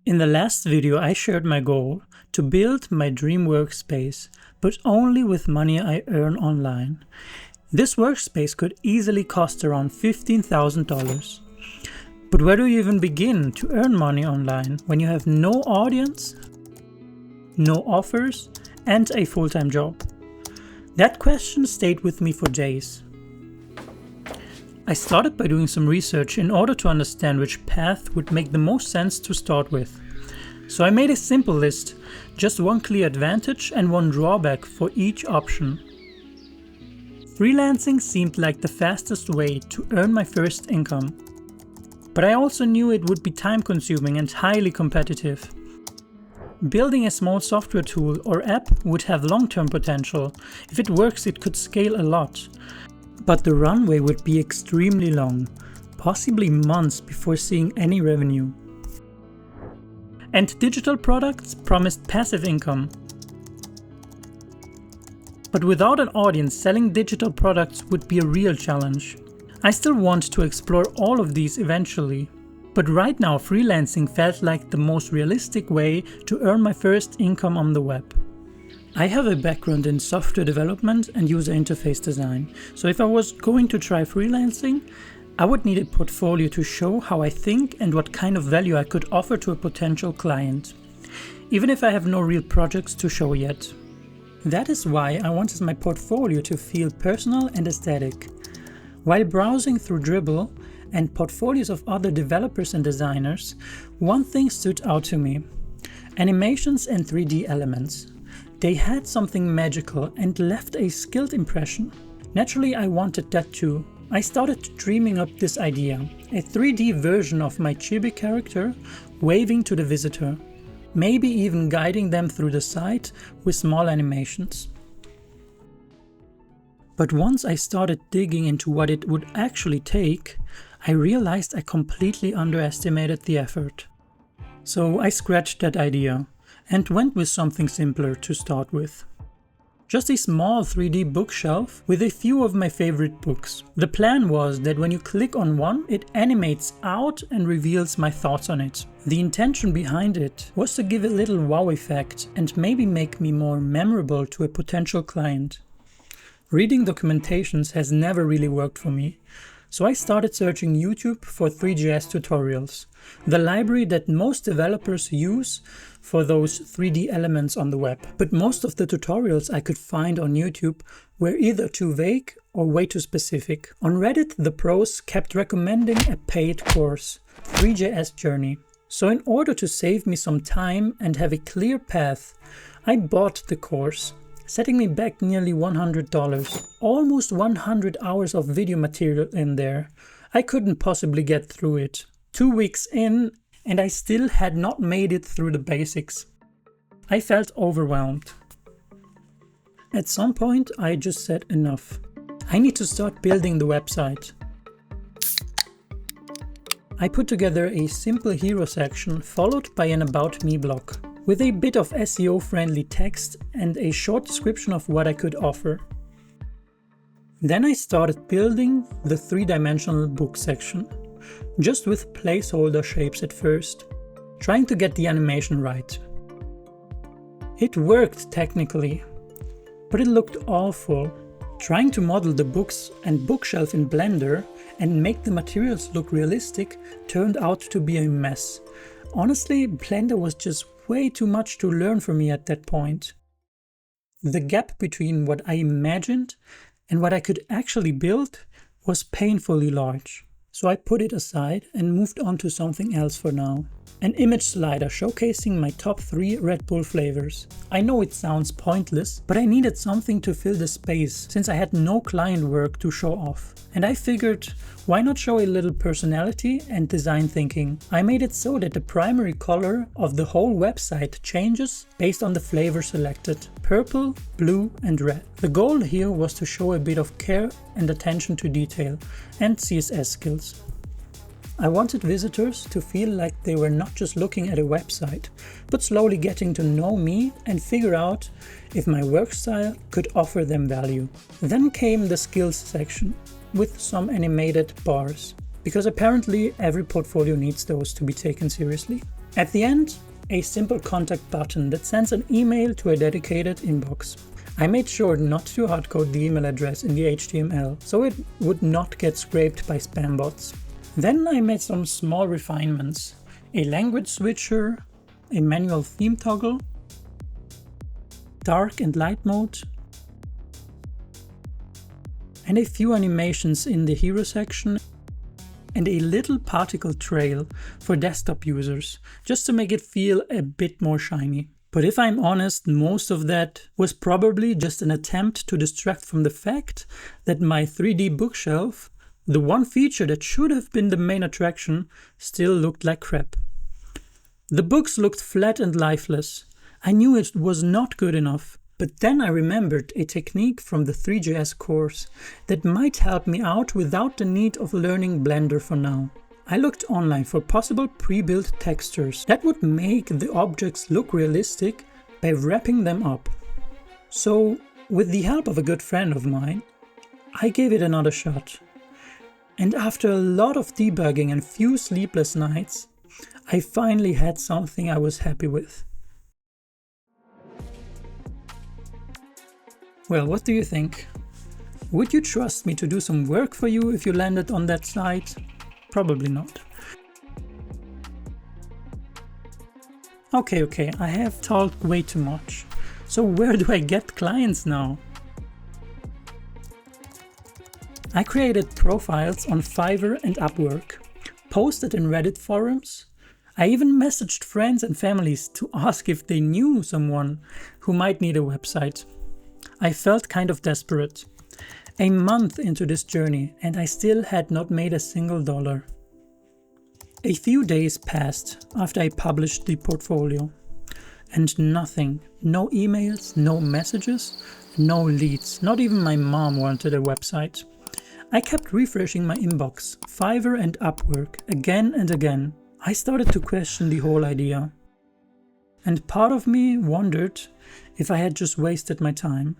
In the last video, I shared my goal to build my dream workspace, but only with money I earn online. This workspace could easily cost around $15,000. But where do you even begin to earn money online when you have no audience, no offers, and a full-time job? That question stayed with me for days. I started by doing some research in order to understand which path would make the most sense to start with. So I made a simple list, just one clear advantage and one drawback for each option. Freelancing seemed like the fastest way to earn my first income. But I also knew it would be time-consuming and highly competitive. Building a small software tool or app would have long-term potential. If it works, it could scale a lot. But the runway would be extremely long, possibly months before seeing any revenue. And digital products promised passive income. But without an audience, selling digital products would be a real challenge. I still want to explore all of these eventually. But right now, freelancing felt like the most realistic way to earn my first income on the web. I have a background in software development and user interface design, so if I was going to try freelancing, I would need a portfolio to show how I think and what kind of value I could offer to a potential client, even if I have no real projects to show yet. That is why I wanted my portfolio to feel personal and aesthetic. While browsing through Dribbble and portfolios of other developers and designers, one thing stood out to me: animations and 3D elements. They had something magical and left a skilled impression. Naturally, I wanted that too. I started dreaming up this idea, a 3D version of my chibi character waving to the visitor, maybe even guiding them through the site with small animations. But once I started digging into what it would actually take, I realized I completely underestimated the effort. So I scratched that idea and went with something simpler to start with. Just a small 3D bookshelf with a few of my favorite books. The plan was that when you click on one, it animates out and reveals my thoughts on it. The intention behind it was to give a little wow effect and maybe make me more memorable to a potential client. Reading documentations has never really worked for me, so I started searching YouTube for three.js tutorials, the library that most developers use for those 3D elements on the web. But most of the tutorials I could find on YouTube were either too vague or way too specific. On Reddit, the pros kept recommending a paid course, three.js Journey. So in order to save me some time and have a clear path, I bought the course, setting me back nearly $100. Almost 100 hours of video material in there. I couldn't possibly get through it. 2 weeks in, and I still had not made it through the basics. I felt overwhelmed. At some point, I just said enough. I need to start building the website. I put together a simple hero section followed by an About Me blog, with a bit of SEO-friendly text and a short description of what I could offer. Then I started building the three-dimensional book section, just with placeholder shapes at first, trying to get the animation right. It worked technically, but it looked awful. Trying to model the books and bookshelf in Blender and make the materials look realistic turned out to be a mess. Honestly, Blender was just way too much to learn for me at that point. The gap between what I imagined and what I could actually build was painfully large. So I put it aside and moved on to something else for now. An image slider showcasing my top 3 Red Bull flavors. I know it sounds pointless, but I needed something to fill the space since I had no client work to show off. And I figured, why not show a little personality and design thinking? I made it so that the primary color of the whole website changes based on the flavor selected: purple, blue and red. The goal here was to show a bit of care and attention to detail and CSS skills. I wanted visitors to feel like they were not just looking at a website, but slowly getting to know me and figure out if my work style could offer them value. Then came the skills section, with some animated bars, because apparently every portfolio needs those to be taken seriously. At the end, a simple contact button that sends an email to a dedicated inbox. I made sure not to hardcode the email address in the HTML, so it would not get scraped by spam bots. Then I made some small refinements. A language switcher, a manual theme toggle, dark and light mode, and a few animations in the hero section, and a little particle trail for desktop users, just to make it feel a bit more shiny. But if I'm honest, most of that was probably just an attempt to distract from the fact that my 3D bookshelf, the one feature that should have been the main attraction, still looked like crap. The books looked flat and lifeless. I knew it was not good enough. But then I remembered a technique from the three.js course that might help me out without the need of learning Blender for now. I looked online for possible pre-built textures that would make the objects look realistic by wrapping them up. So, with the help of a good friend of mine, I gave it another shot. And after a lot of debugging and few sleepless nights, I finally had something I was happy with. Well, what do you think? Would you trust me to do some work for you if you landed on that site? Probably not. Okay, I have talked way too much. So where do I get clients now? I created profiles on Fiverr and Upwork, posted in Reddit forums. I even messaged friends and families to ask if they knew someone who might need a website. I felt kind of desperate. A month into this journey and I still had not made a single dollar. A few days passed after I published the portfolio. And nothing. No emails, no messages, no leads. Not even my mom wanted a website. I kept refreshing my inbox, Fiverr and Upwork, again and again. I started to question the whole idea. And part of me wondered if I had just wasted my time.